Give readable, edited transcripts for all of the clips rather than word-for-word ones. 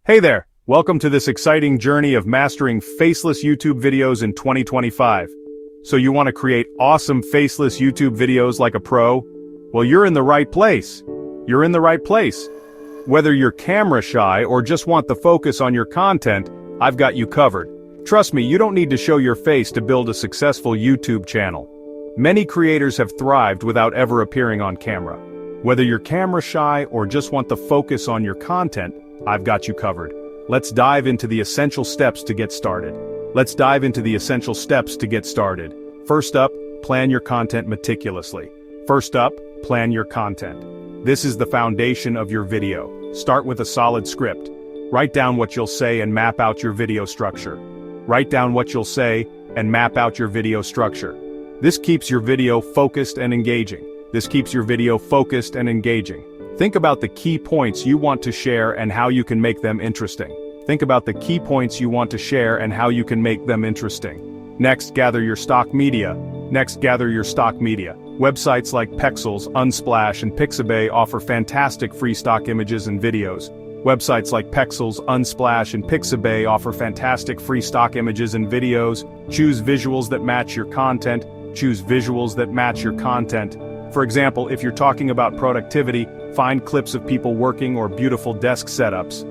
Hey there, welcome to this exciting journey of mastering faceless YouTube videos in 2025. So you want to create awesome faceless YouTube videos like a pro? Well, you're in the right place. You're in the right place. Whether you're camera shy or just want the focus on your content, I've got you covered. Trust me, you don't need to show your face to build a successful YouTube channel. Many creators have thrived without ever appearing on camera. Whether you're camera shy or just want the focus on your content, I've got you covered. Let's dive into the essential steps to get started. First up, plan your content meticulously. Plan your content. This is the foundation of your video. Start with a solid script. Write down what you'll say and map out your video structure. This keeps your video focused and engaging. Think about the key points you want to share and how you can make them interesting. Next, gather your stock media. Websites like Pexels, Unsplash, and Pixabay offer fantastic free stock images and videos. Choose visuals that match your content. For example, if you're talking about productivity, find clips of people working or beautiful desk setups.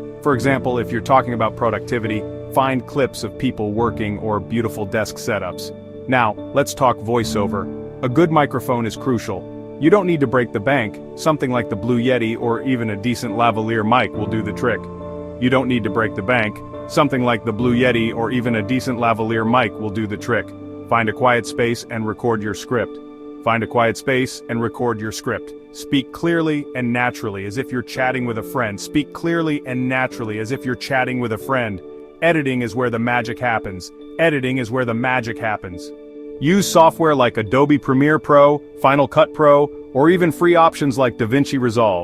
Now, let's talk voiceover. A good microphone is crucial. You don't need to break the bank. Something like the Blue Yeti or even a decent lavalier mic will do the trick. Find a quiet space and record your script. Speak clearly and naturally as if you're chatting with a friend. Editing is where the magic happens. Use software like Adobe Premiere Pro, Final Cut Pro, or even free options like DaVinci Resolve.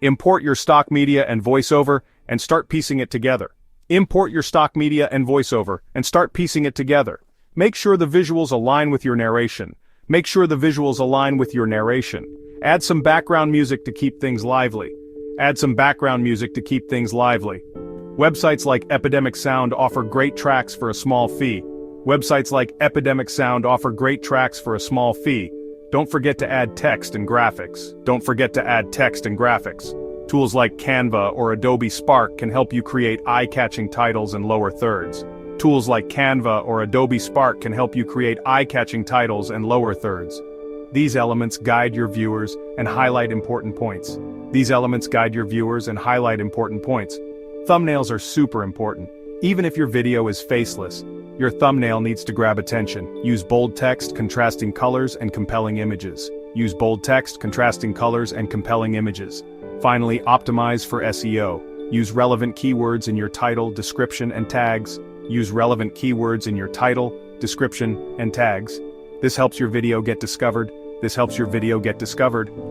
Import your stock media and voiceover and start piecing it together. Make sure the visuals align with your narration. Add some background music to keep things lively. Websites like Epidemic Sound offer great tracks for a small fee. Don't forget to add text and graphics. Tools like Canva or Adobe Spark can help you create eye-catching titles and lower thirds. These elements guide your viewers and highlight important points. Thumbnails are super important. Even if your video is faceless, your thumbnail needs to grab attention. Use bold text, contrasting colors, and compelling images. Finally, optimize for SEO. Use relevant keywords in your title, description, and tags. This helps your video get discovered.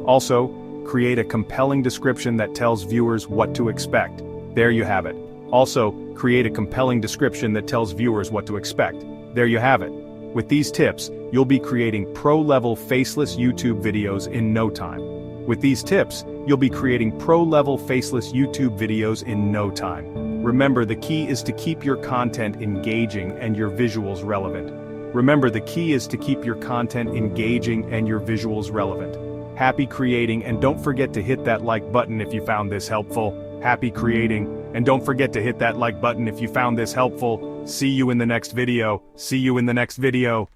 Also, create a compelling description that tells viewers what to expect. There you have it. With these tips, you'll be creating pro-level faceless YouTube videos in no time. Remember, the key is to keep your content engaging and your visuals relevant. Happy creating, and don't forget to hit that like button if you found this helpful. See you in the next video.